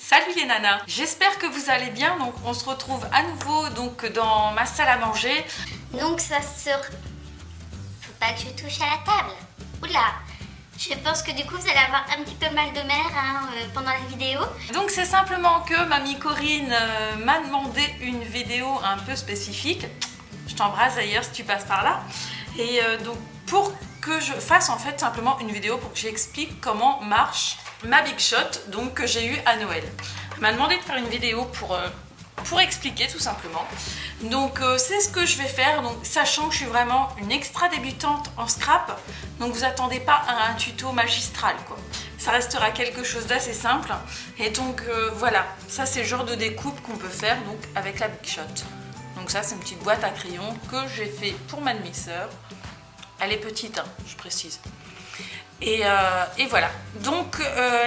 Salut les nanas, j'espère que vous allez bien. Donc on se retrouve à nouveau dans ma salle à manger. Donc ça sort... Faut pas que je touche à la table. Oula. Je pense que du coup vous allez avoir un petit peu mal de mer pendant la vidéo. Donc c'est simplement que mamie Corinne m'a demandé une vidéo un peu spécifique. Je t'embrasse d'ailleurs si tu passes par là. Et donc pour que je fasse en fait simplement une vidéo pour que j'explique comment marche ma Big Shot donc que j'ai eu à Noël. Elle m'a demandé de faire une vidéo pour expliquer tout simplement. Donc c'est ce que je vais faire, donc sachant que je suis vraiment une extra débutante en scrap, donc vous attendez pas à un tuto magistral quoi. Ça restera quelque chose d'assez simple. Et donc voilà, ça c'est le genre de découpe qu'on peut faire donc avec la Big Shot. Donc ça c'est une petite boîte à crayons que j'ai fait pour ma demi-sœur. Elle est petite hein, je précise. Et voilà, donc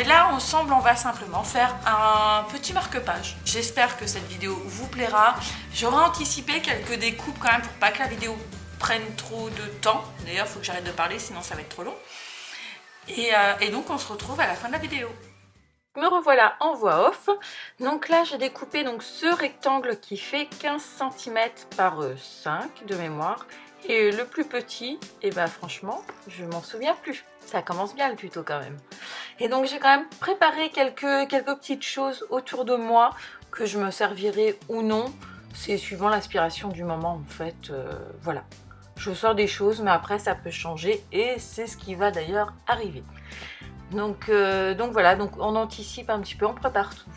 là ensemble on va simplement faire un petit marque-page. J'espère que cette vidéo vous plaira. J'aurais anticipé quelques découpes quand même pour pas que la vidéo prenne trop de temps. D'ailleurs il faut que j'arrête de parler sinon ça va être trop long. Et donc on se retrouve à la fin de la vidéo. Me revoilà en voix off. Donc là j'ai découpé donc ce rectangle qui fait 15 cm par 5 de mémoire. Et le plus petit, et ben franchement, je m'en souviens plus. Ça commence bien le tuto quand même. Et donc j'ai quand même préparé quelques petites choses autour de moi que je me servirai ou non. C'est suivant l'inspiration du moment en fait. Voilà. Je sors des choses mais après ça peut changer et c'est ce qui va d'ailleurs arriver. Donc voilà, donc on anticipe un petit peu, on prépare tout.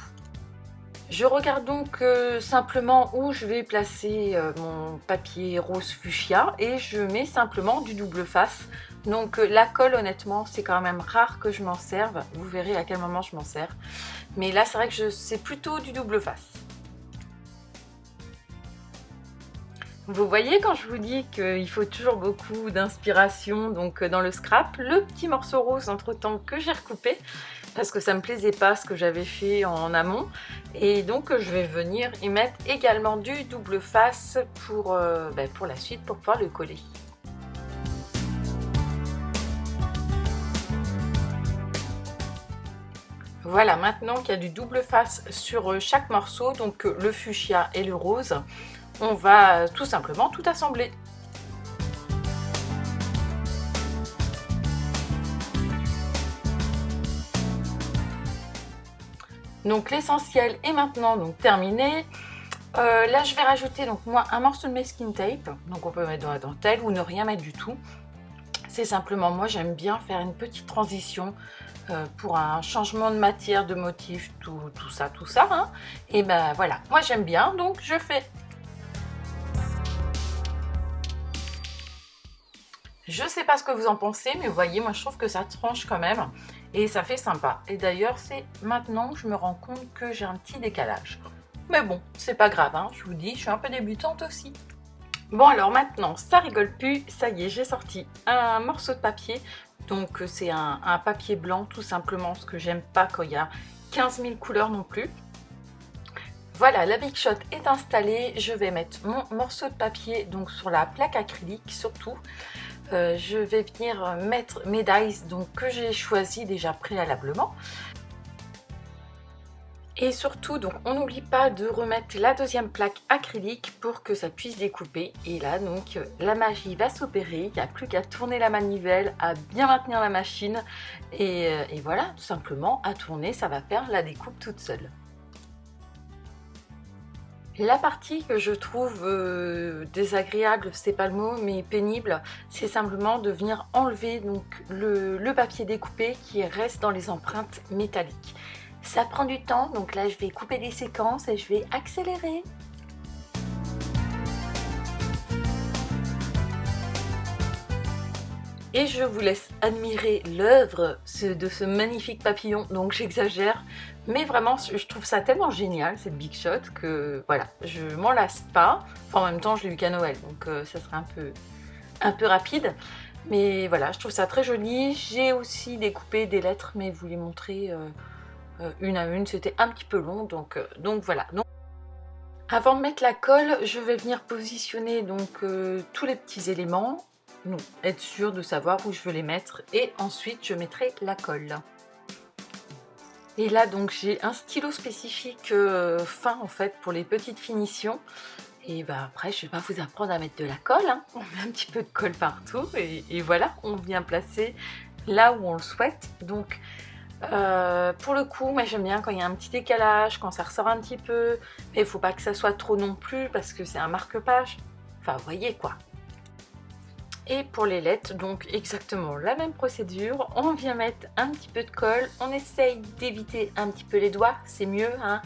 Je regarde donc simplement où je vais placer mon papier rose fuchsia et je mets simplement du double face. Donc la colle honnêtement c'est quand même rare que je m'en serve, vous verrez à quel moment je m'en sers. Mais là c'est vrai que c'est plutôt du double face. Vous voyez quand je vous dis qu'il faut toujours beaucoup d'inspiration donc dans le scrap, le petit morceau rose entre temps que j'ai recoupé parce que ça me plaisait pas ce que j'avais fait en amont et donc je vais venir y mettre également du double face pour la suite pour pouvoir le coller. Voilà, maintenant qu'il y a du double face sur chaque morceau, donc le fuchsia et le rose, on va tout simplement tout assembler. Donc l'essentiel est maintenant donc terminé. Là je vais rajouter donc moi un morceau de masking tape, donc on peut mettre dans la dentelle ou ne rien mettre du tout. C'est simplement moi j'aime bien faire une petite transition pour un changement de matière, de motif, tout ça hein. Et ben voilà, moi j'aime bien donc je fais. Je sais pas ce que vous en pensez, mais vous voyez, moi je trouve que ça tranche quand même et ça fait sympa. Et d'ailleurs, c'est maintenant que je me rends compte que j'ai un petit décalage. Mais bon, c'est pas grave, hein, je vous dis, je suis un peu débutante aussi. Bon alors maintenant, ça rigole plus, ça y est, j'ai sorti un morceau de papier. Donc c'est un papier blanc tout simplement, ce que j'aime pas quand il y a 15 000 couleurs non plus. Voilà, la Big Shot est installée, je vais mettre mon morceau de papier donc sur la plaque acrylique surtout. Je vais venir mettre mes dies donc, que j'ai choisi déjà préalablement. Et surtout, donc, on n'oublie pas de remettre la deuxième plaque acrylique pour que ça puisse découper. Et là, donc, la magie va s'opérer. Il n'y a plus qu'à tourner la manivelle, à bien maintenir la machine. Et voilà, tout simplement, à tourner, ça va faire la découpe toute seule. La partie que je trouve désagréable, c'est pas le mot, mais pénible, c'est simplement de venir enlever donc, le papier découpé qui reste dans les empreintes métalliques. Ça prend du temps, donc là je vais couper des séquences et je vais accélérer. Et je vous laisse admirer l'œuvre de ce magnifique papillon, donc j'exagère, mais vraiment je trouve ça tellement génial cette Big Shot que voilà, je m'en lasse pas. Enfin en même temps je l'ai eu qu'à Noël, donc ça serait un peu rapide, mais voilà, je trouve ça très joli. J'ai aussi découpé des lettres, mais vous les montrer une à une, c'était un petit peu long, donc voilà. Donc, avant de mettre la colle, je vais venir positionner donc tous les petits éléments. Donc, être sûr de savoir où je veux les mettre et ensuite je mettrai la colle. Et là donc j'ai un stylo spécifique fin en fait pour les petites finitions. Et bah après je vais pas vous apprendre à mettre de la colle, hein. On met un petit peu de colle partout et voilà, on vient placer là où on le souhaite. Donc pour le coup, moi j'aime bien quand il y a un petit décalage, quand ça ressort un petit peu, mais il faut pas que ça soit trop non plus parce que c'est un marque-page. Enfin vous voyez quoi. Et pour les lettres, donc exactement la même procédure, on vient mettre un petit peu de colle, on essaye d'éviter un petit peu les doigts, c'est mieux, hein,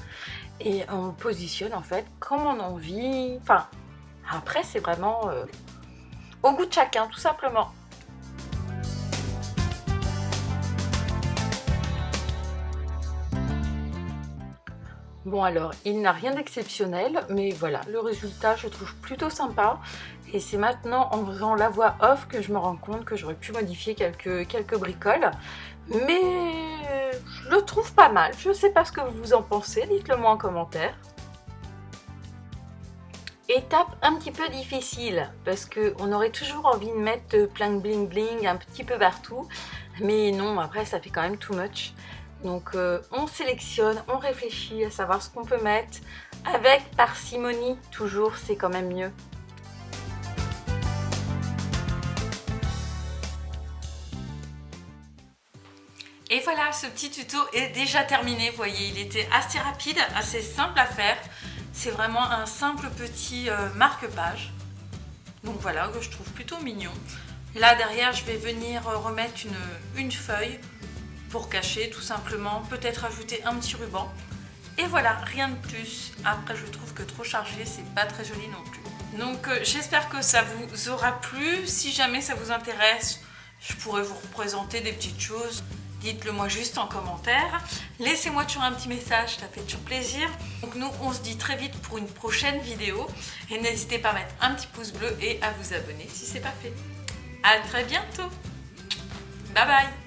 et on positionne en fait comme on a envie, enfin après c'est vraiment au goût de chacun tout simplement. Bon alors, il n'a rien d'exceptionnel, mais voilà, le résultat je trouve plutôt sympa. Et c'est maintenant en faisant la voix off que je me rends compte que j'aurais pu modifier quelques bricoles. Mais je le trouve pas mal. Je sais pas ce que vous en pensez, dites-le moi en commentaire. Étape un petit peu difficile, parce qu'on aurait toujours envie de mettre plein de bling bling un petit peu partout. Mais non, après ça fait quand même too much. Donc on sélectionne, on réfléchit à savoir ce qu'on peut mettre. Avec parcimonie, toujours, c'est quand même mieux. Et voilà, ce petit tuto est déjà terminé. Vous voyez, il était assez rapide, assez simple à faire. C'est vraiment un simple petit marque-page. Donc voilà, que je trouve plutôt mignon. Là derrière, je vais venir remettre une feuille pour cacher tout simplement, peut-être ajouter un petit ruban. Et voilà, rien de plus. Après, je trouve que trop chargé, c'est pas très joli non plus. Donc j'espère que ça vous aura plu. Si jamais ça vous intéresse, je pourrais vous représenter des petites choses. Dites-le moi juste en commentaire. Laissez-moi toujours un petit message, ça fait toujours plaisir. Donc nous, on se dit très vite pour une prochaine vidéo. Et n'hésitez pas à mettre un petit pouce bleu et à vous abonner si c'est pas fait. À très bientôt. Bye bye.